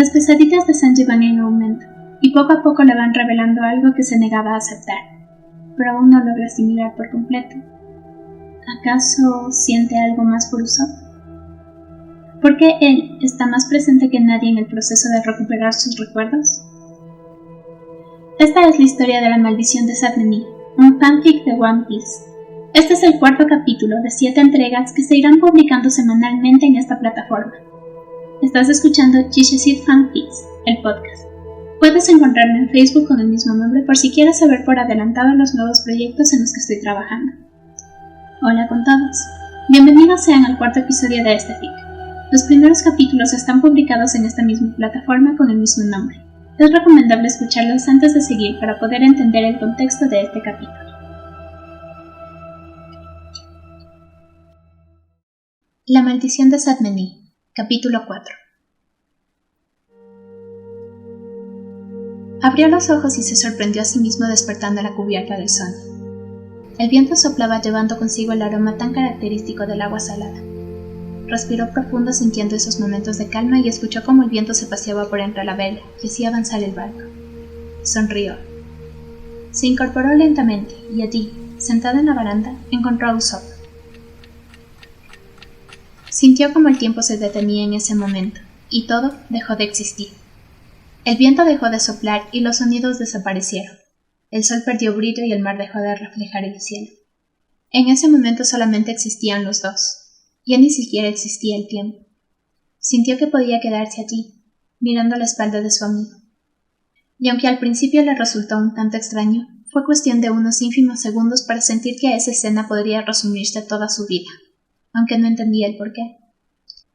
Las pesadillas de Sanji van en aumento, y poco a poco le van revelando algo que se negaba a aceptar, pero aún no logra asimilar por completo. ¿Acaso siente algo más por Usopp? ¿Por qué él está más presente que nadie en el proceso de recuperar sus recuerdos? Esta es la historia de la maldición de Satsumi, un fanfic de One Piece. Este es el cuarto capítulo de 7 entregas que se irán publicando semanalmente en esta plataforma. Estás escuchando Jishesid Fanfics, el podcast. Puedes encontrarme en Facebook con el mismo nombre por si quieres saber por adelantado los nuevos proyectos en los que estoy trabajando. Hola con todos. Bienvenidos sean al cuarto episodio de este fic. Los primeros capítulos están publicados en esta misma plataforma con el mismo nombre. Es recomendable escucharlos antes de seguir para poder entender el contexto de este capítulo. La maldición de Satsumi, capítulo 4. Abrió los ojos y se sorprendió a sí mismo despertando a la cubierta del sol. El viento soplaba llevando consigo el aroma tan característico del agua salada. Respiró profundo sintiendo esos momentos de calma y escuchó cómo el viento se paseaba por entre la vela y hacía avanzar el barco. Sonrió. Se incorporó lentamente y allí, sentada en la baranda, encontró a Usopp. Sintió como el tiempo se detenía en ese momento, y todo dejó de existir. El viento dejó de soplar y los sonidos desaparecieron. El sol perdió brillo y el mar dejó de reflejar el cielo. En ese momento solamente existían los dos. Ya ni siquiera existía el tiempo. Sintió que podía quedarse allí, mirando la espalda de su amigo. Y aunque al principio le resultó un tanto extraño, fue cuestión de unos ínfimos segundos para sentir que a esa escena podría resumirse toda su vida, aunque no entendía el porqué.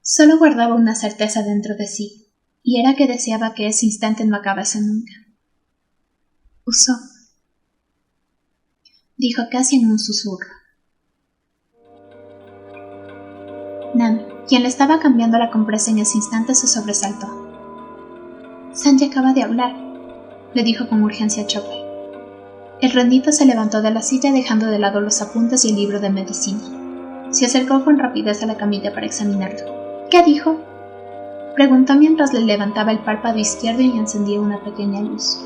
Solo guardaba una certeza dentro de sí, y era que deseaba que ese instante no acabase nunca. Usopp, dijo casi en un susurro. Nami, quien le estaba cambiando la compresa en ese instante, se sobresaltó. Sanji acaba de hablar, le dijo con urgencia a Chopper. El renito se levantó de la silla dejando de lado los apuntes y el libro de medicina. Se acercó con rapidez a la camilla para examinarlo. ¿Qué dijo? Preguntó mientras le levantaba el párpado izquierdo y encendía una pequeña luz.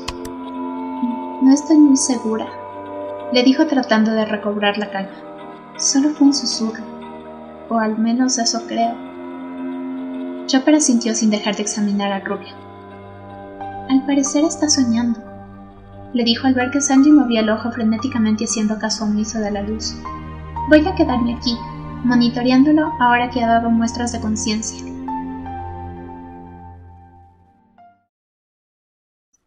No estoy muy segura, le dijo tratando de recobrar la calma. Solo fue un susurro. O al menos eso creo. Chopper asintió sin dejar de examinar a Rubia. Al parecer está soñando, le dijo al ver que Sanji movía el ojo frenéticamente haciendo caso omiso de la luz. Voy a quedarme aquí, monitoreándolo ahora que ha dado muestras de conciencia.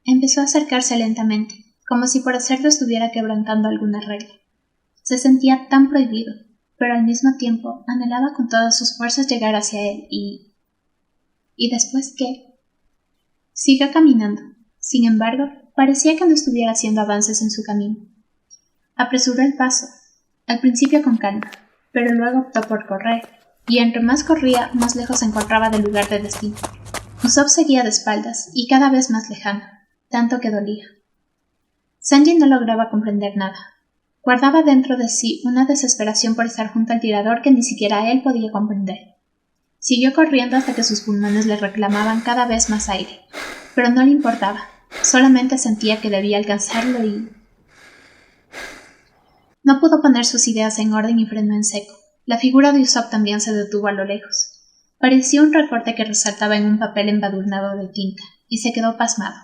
Empezó a acercarse lentamente, como si por hacerlo estuviera quebrantando alguna regla. Se sentía tan prohibido, pero al mismo tiempo anhelaba con todas sus fuerzas llegar hacia él y... ¿Y después qué? Siguió caminando. Sin embargo, parecía que no estuviera haciendo avances en su camino. Apresuró el paso, al principio con calma, pero luego optó por correr, y entre más corría, más lejos se encontraba del lugar de destino. Usopp seguía de espaldas, y cada vez más lejano, tanto que dolía. Sanji no lograba comprender nada. Guardaba dentro de sí una desesperación por estar junto al tirador que ni siquiera él podía comprender. Siguió corriendo hasta que sus pulmones le reclamaban cada vez más aire, pero no le importaba, solamente sentía que debía alcanzarlo y... No pudo poner sus ideas en orden y frenó en seco. La figura de Usopp también se detuvo a lo lejos. Parecía un recorte que resaltaba en un papel embadurnado de tinta, y se quedó pasmado.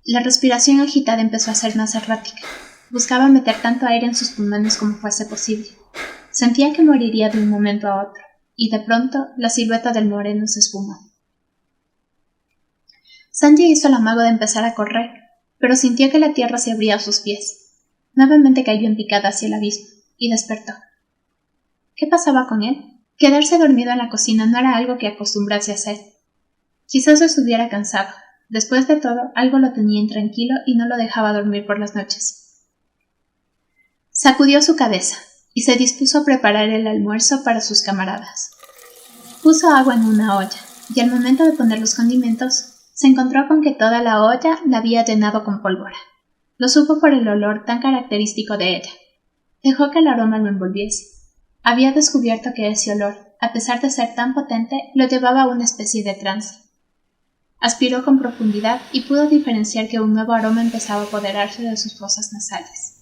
La respiración agitada empezó a ser más errática. Buscaba meter tanto aire en sus pulmones como fuese posible. Sentía que moriría de un momento a otro, y de pronto la silueta del moreno se esfumó. Sanji hizo el amago de empezar a correr, pero sintió que la tierra se abría a sus pies. Nuevamente cayó en picada hacia el abismo, y despertó. ¿Qué pasaba con él? Quedarse dormido en la cocina no era algo que acostumbrase a hacer. Quizás estuviera cansado. Después de todo, algo lo tenía intranquilo y no lo dejaba dormir por las noches. Sacudió su cabeza y se dispuso a preparar el almuerzo para sus camaradas. Puso agua en una olla y al momento de poner los condimentos, se encontró con que toda la olla la había llenado con pólvora. Lo supo por el olor tan característico de ella. Dejó que el aroma lo envolviese. Había descubierto que ese olor, a pesar de ser tan potente, lo llevaba a una especie de trance. Aspiró con profundidad y pudo diferenciar que un nuevo aroma empezaba a apoderarse de sus fosas nasales.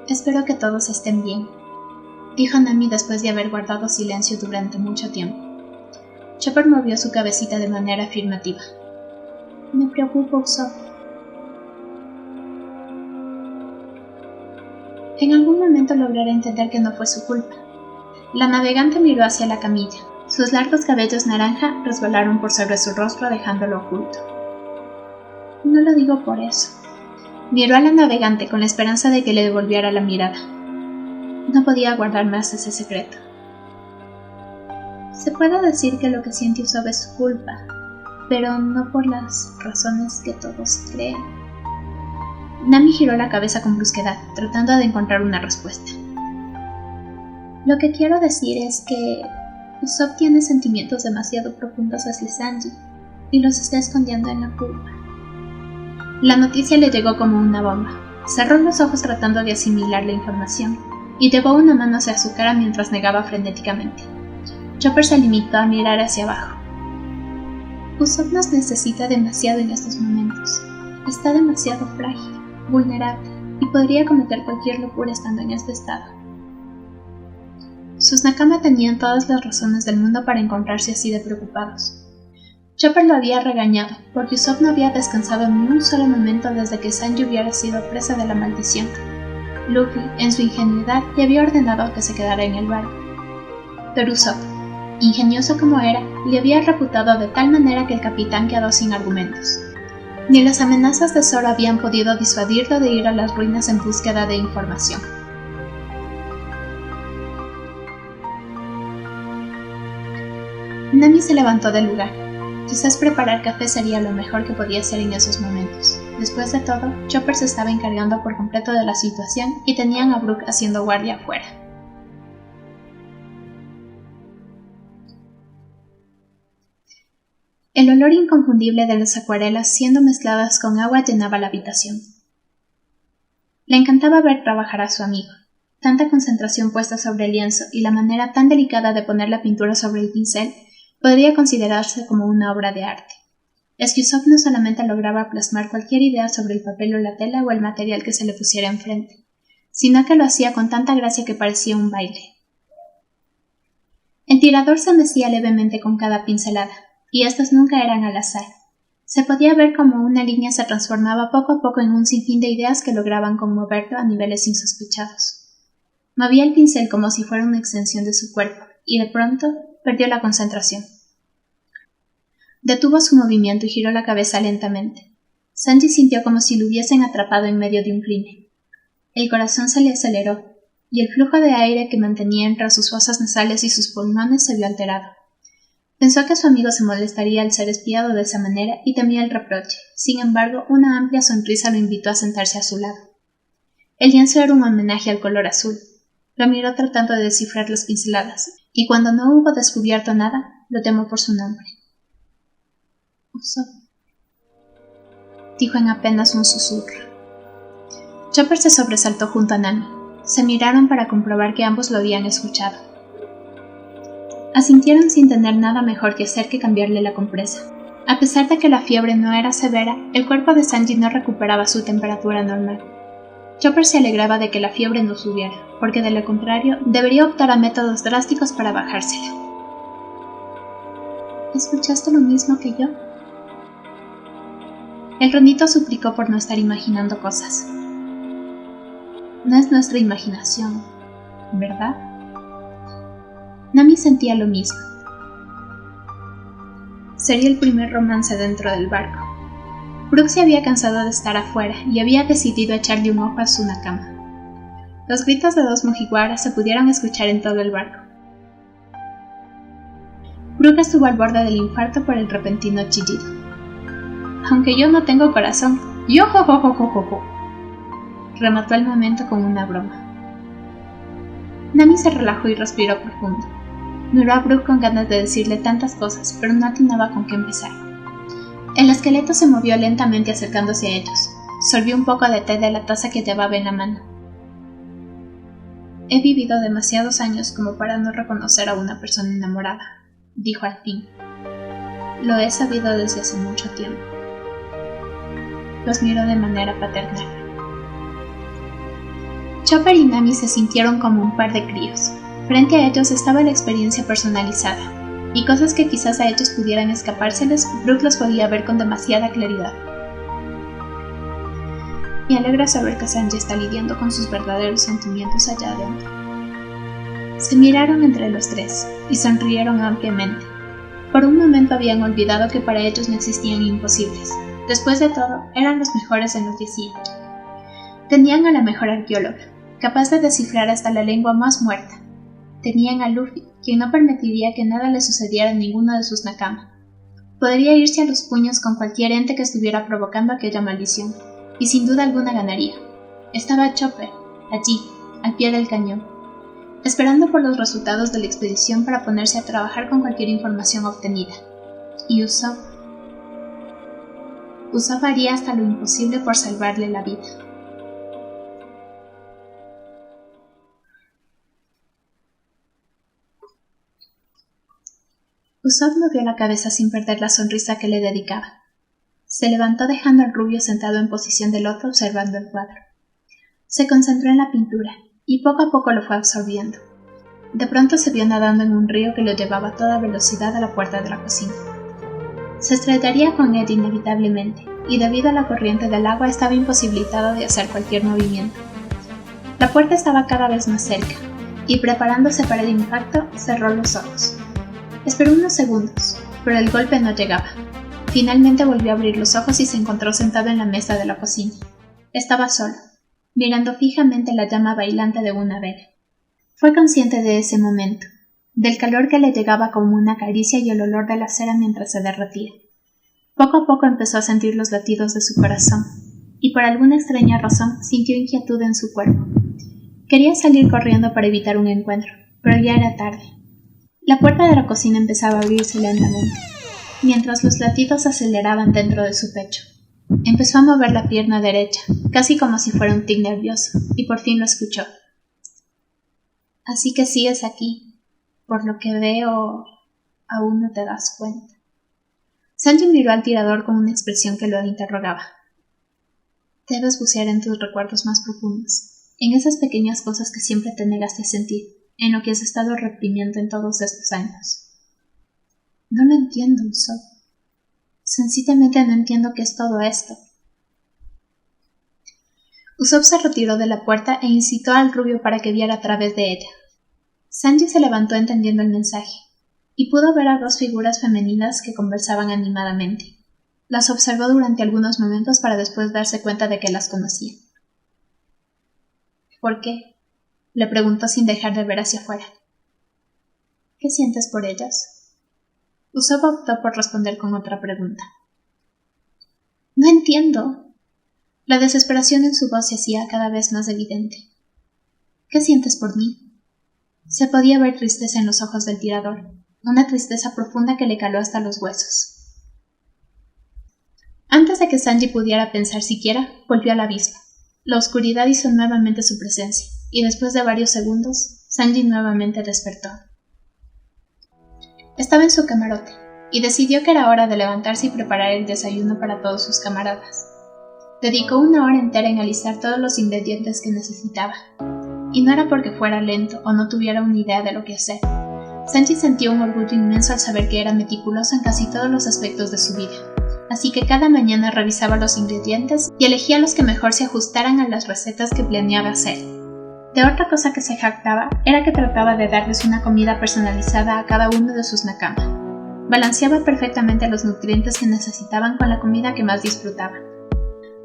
«Espero que todos estén bien», dijo Nami después de haber guardado silencio durante mucho tiempo. Chopper movió su cabecita de manera afirmativa. «Me preocupa Usopp». En algún momento lograré entender que no fue su culpa. La navegante miró hacia la camilla. Sus largos cabellos naranja resbalaron por sobre su rostro dejándolo oculto. «No lo digo por eso». Miró a la navegante con la esperanza de que le devolviera la mirada. No podía guardar más ese secreto. Se puede decir que lo que siente Usopp es su culpa, pero no por las razones que todos creen. Nami giró la cabeza con brusquedad, tratando de encontrar una respuesta. Lo que quiero decir es que Usopp tiene sentimientos demasiado profundos hacia Sanji y los está escondiendo en la culpa. La noticia le llegó como una bomba. Cerró los ojos tratando de asimilar la información y llevó una mano hacia su cara mientras negaba frenéticamente. Chopper se limitó a mirar hacia abajo. Usopp nos necesita demasiado en estos momentos. Está demasiado frágil, vulnerable y podría cometer cualquier locura estando en este estado. Sus Nakama tenían todas las razones del mundo para encontrarse así de preocupados. Chopper lo había regañado, porque Usopp no había descansado ni un solo momento desde que Sanji hubiera sido presa de la maldición. Luffy, en su ingenuidad, le había ordenado que se quedara en el barco. Pero Usopp, ingenioso como era, le había reputado de tal manera que el capitán quedó sin argumentos. Ni las amenazas de Zoro habían podido disuadirlo de ir a las ruinas en búsqueda de información. Nami se levantó del lugar. Quizás preparar café sería lo mejor que podía hacer en esos momentos. Después de todo, Chopper se estaba encargando por completo de la situación y tenían a Brook haciendo guardia afuera. El olor inconfundible de las acuarelas siendo mezcladas con agua llenaba la habitación. Le encantaba ver trabajar a su amigo. Tanta concentración puesta sobre el lienzo y la manera tan delicada de poner la pintura sobre el pincel podría considerarse como una obra de arte. Es que Usopp no solamente lograba plasmar cualquier idea sobre el papel o la tela o el material que se le pusiera enfrente, sino que lo hacía con tanta gracia que parecía un baile. El tirador se mecía levemente con cada pincelada, y estas nunca eran al azar. Se podía ver cómo una línea se transformaba poco a poco en un sinfín de ideas que lograban conmoverlo a niveles insospechados. Movía el pincel como si fuera una extensión de su cuerpo, y de pronto perdió la concentración. Detuvo su movimiento y giró la cabeza lentamente. Sanji sintió como si lo hubiesen atrapado en medio de un crimen. El corazón se le aceleró, y el flujo de aire que mantenía entre sus fosas nasales y sus pulmones se vio alterado. Pensó que su amigo se molestaría al ser espiado de esa manera y temía el reproche. Sin embargo, una amplia sonrisa lo invitó a sentarse a su lado. El lienzo era un homenaje al color azul. Lo miró tratando de descifrar las pinceladas, y cuando no hubo descubierto nada, lo llamó por su nombre. Usopp, dijo en apenas un susurro. Chopper se sobresaltó junto a Nami. Se miraron para comprobar que ambos lo habían escuchado. Asintieron sin tener nada mejor que hacer que cambiarle la compresa. A pesar de que la fiebre no era severa, el cuerpo de Sanji no recuperaba su temperatura normal. Chopper se alegraba de que la fiebre no subiera, porque de lo contrario debería optar a métodos drásticos para bajársela. ¿Escuchaste lo mismo que yo? El Ronito suplicó por no estar imaginando cosas. No es nuestra imaginación, ¿verdad? Nami sentía lo mismo. Sería el primer romance dentro del barco. Brook se había cansado de estar afuera y había decidido echarle un ojo a su Nakama. Los gritos de dos Mugiwaras se pudieron escuchar en todo el barco. Brook estuvo al borde del infarto por el repentino chillido. Aunque yo no tengo corazón, yo jo, remató al momento con una broma. Nami se relajó y respiró profundo. Miró a Brook con ganas de decirle tantas cosas, pero no atinaba con qué empezar. El esqueleto se movió lentamente acercándose a ellos. Sorbió un poco de té de la taza que llevaba en la mano. he vivido demasiados años como para no reconocer a una persona enamorada, dijo al fin. Lo he sabido desde hace mucho tiempo. Los miró de manera paternal. Chopper y Nami se sintieron como un par de críos. Frente a ellos estaba la experiencia personalizada, y cosas que quizás a ellos pudieran escapárseles, Brooke las podía ver con demasiada claridad. Me alegra saber que Sanji está lidiando con sus verdaderos sentimientos allá adentro. Se miraron entre los tres, y sonrieron ampliamente. Por un momento habían olvidado que para ellos no existían imposibles. Después de todo, eran los mejores en lo que hacían. Tenían a la mejor arqueóloga, capaz de descifrar hasta la lengua más muerta. Tenían a Luffy, quien no permitiría que nada le sucediera a ninguno de sus nakama. Podría irse a los puños con cualquier ente que estuviera provocando aquella maldición, y sin duda alguna ganaría. Estaba Chopper, allí, al pie del cañón, esperando por los resultados de la expedición para ponerse a trabajar con cualquier información obtenida. Y Usopp haría hasta lo imposible por salvarle la vida. Usopp movió la cabeza sin perder la sonrisa que le dedicaba. Se levantó dejando al rubio sentado en posición de loto observando el cuadro. Se concentró en la pintura, y poco a poco lo fue absorbiendo. De pronto se vio nadando en un río que lo llevaba a toda velocidad a la puerta de la cocina. Se estrellaría con él inevitablemente, y debido a la corriente del agua estaba imposibilitado de hacer cualquier movimiento. La puerta estaba cada vez más cerca, y preparándose para el impacto, cerró los ojos. Esperó unos segundos, pero el golpe no llegaba. Finalmente volvió a abrir los ojos y se encontró sentado en la mesa de la cocina. Estaba solo, mirando fijamente la llama bailante de una vela. Fue consciente de ese momento, del calor que le llegaba como una caricia y el olor de la cera mientras se derretía. Poco a poco empezó a sentir los latidos de su corazón, y por alguna extraña razón sintió inquietud en su cuerpo. Quería salir corriendo para evitar un encuentro, pero ya era tarde. La puerta de la cocina empezaba a abrirse lentamente, mientras los latidos aceleraban dentro de su pecho. Empezó a mover la pierna derecha, casi como si fuera un tic nervioso, y por fin lo escuchó. Así que sigues aquí. Por lo que veo, aún no te das cuenta. Sanji miró al tirador con una expresión que lo interrogaba. Debes bucear en tus recuerdos más profundos, en esas pequeñas cosas que siempre te negaste a sentir, en lo que has estado reprimiendo en todos estos años. No lo entiendo, Usopp. Sencillamente no entiendo qué es todo esto. Usopp se retiró de la puerta e incitó al rubio para que viera a través de ella. Sanji se levantó entendiendo el mensaje, y pudo ver a dos figuras femeninas que conversaban animadamente. Las observó durante algunos momentos para después darse cuenta de que las conocía. ¿Por qué? Le preguntó sin dejar de ver hacia afuera. ¿Qué sientes por ellas? Usopp optó por responder con otra pregunta. No entiendo. La desesperación en su voz se hacía cada vez más evidente. ¿Qué sientes por mí? Se podía ver tristeza en los ojos del tirador, una tristeza profunda que le caló hasta los huesos. Antes de que Sanji pudiera pensar siquiera, volvió al abismo. La oscuridad hizo nuevamente su presencia, y después de varios segundos, Sanji nuevamente despertó. Estaba en su camarote, y decidió que era hora de levantarse y preparar el desayuno para todos sus camaradas. Dedicó una hora entera en alistar todos los ingredientes que necesitaba, y no era porque fuera lento o no tuviera una idea de lo que hacer. Sanji sentía un orgullo inmenso al saber que era meticuloso en casi todos los aspectos de su vida, así que cada mañana revisaba los ingredientes y elegía los que mejor se ajustaran a las recetas que planeaba hacer. De otra cosa que se jactaba era que trataba de darles una comida personalizada a cada uno de sus nakama. Balanceaba perfectamente los nutrientes que necesitaban con la comida que más disfrutaban.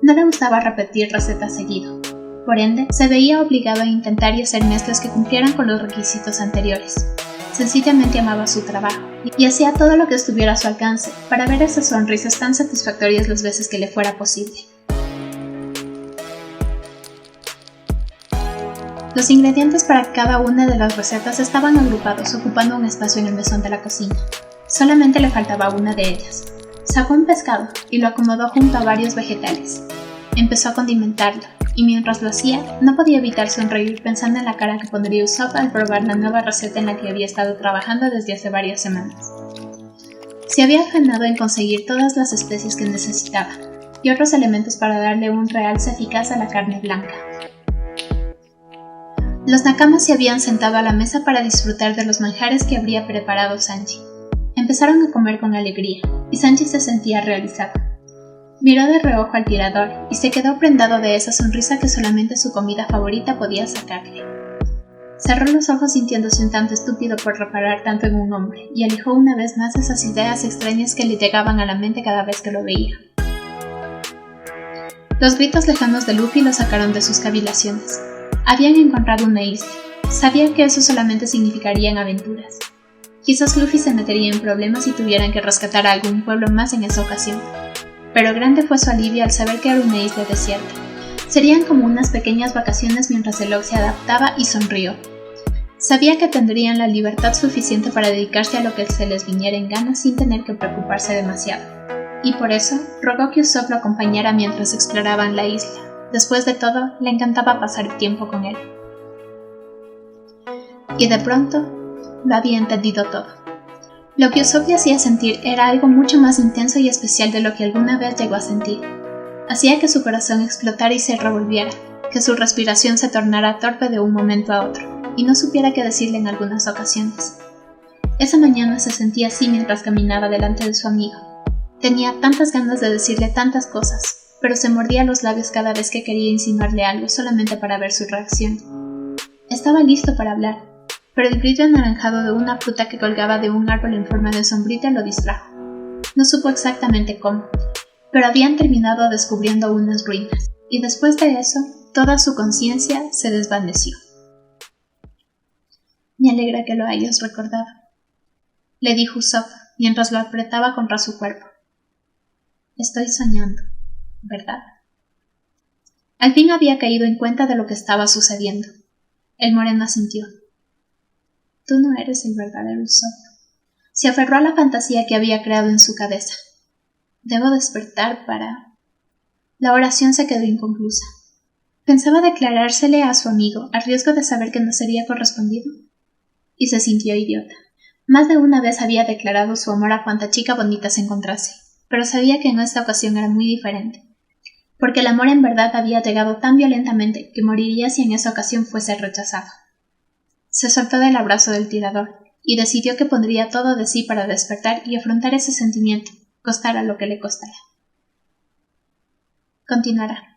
No le gustaba repetir recetas seguido. Por ende, se veía obligado a intentar y hacer mezclas que cumplieran con los requisitos anteriores. Sencillamente amaba su trabajo, y hacía todo lo que estuviera a su alcance para ver esas sonrisas tan satisfactorias las veces que le fuera posible. Los ingredientes para cada una de las recetas estaban agrupados, ocupando un espacio en el mesón de la cocina. Solamente le faltaba una de ellas. Sacó un pescado y lo acomodó junto a varios vegetales. Empezó a condimentarlo, y mientras lo hacía, no podía evitar sonreír pensando en la cara que pondría Usopp al probar la nueva receta en la que había estado trabajando desde hace varias semanas. Se había afanado en conseguir todas las especies que necesitaba, y otros elementos para darle un realce eficaz a la carne blanca. Los nakamas se habían sentado a la mesa para disfrutar de los manjares que habría preparado Sanji. Empezaron a comer con alegría, y Sanji se sentía realizado. Miró de reojo al tirador, y se quedó prendado de esa sonrisa que solamente su comida favorita podía sacarle. Cerró los ojos sintiéndose un tanto estúpido por reparar tanto en un hombre, y alejó una vez más esas ideas extrañas que le llegaban a la mente cada vez que lo veía. Los gritos lejanos de Luffy lo sacaron de sus cavilaciones. Habían encontrado una isla. Sabía que eso solamente significarían aventuras. Quizás Luffy se metería en problemas si tuvieran que rescatar a algún pueblo más en esa ocasión. Pero grande fue su alivio al saber que era una isla desierta. Serían como unas pequeñas vacaciones mientras el Log se adaptaba y sonrió. Sabía que tendrían la libertad suficiente para dedicarse a lo que se les viniera en gana sin tener que preocuparse demasiado. Y por eso rogó que Usopp lo acompañara mientras exploraban la isla. Después de todo, le encantaba pasar tiempo con él. Y de pronto, lo había entendido todo. Lo que Usopp le hacía sentir era algo mucho más intenso y especial de lo que alguna vez llegó a sentir. Hacía que su corazón explotara y se revolviera, que su respiración se tornara torpe de un momento a otro, y no supiera qué decirle en algunas ocasiones. Esa mañana se sentía así mientras caminaba delante de su amigo. Tenía tantas ganas de decirle tantas cosas, pero se mordía los labios cada vez que quería insinuarle algo solamente para ver su reacción. Estaba listo para hablar, pero el brillo anaranjado de una fruta que colgaba de un árbol en forma de sombrita lo distrajo. No supo exactamente cómo, pero habían terminado descubriendo unas ruinas, y después de eso, toda su conciencia se desvaneció. Me alegra que lo hayas recordado, le dijo Usopp mientras lo apretaba contra su cuerpo. Estoy soñando, ¿verdad? Al fin había caído en cuenta de lo que estaba sucediendo. El moreno asintió. Tú no eres el verdadero Usopp. Se aferró a la fantasía que había creado en su cabeza. Debo despertar para... La oración se quedó inconclusa. Pensaba declarársele a su amigo, a riesgo de saber que no sería correspondido. Y se sintió idiota. Más de una vez había declarado su amor a cuanta chica bonita se encontrase, pero sabía que en esta ocasión era muy diferente. Porque el amor en verdad había llegado tan violentamente que moriría si en esa ocasión fuese rechazado. Se soltó del abrazo del tirador, y decidió que pondría todo de sí para despertar y afrontar ese sentimiento, costara lo que le costara. Continuará.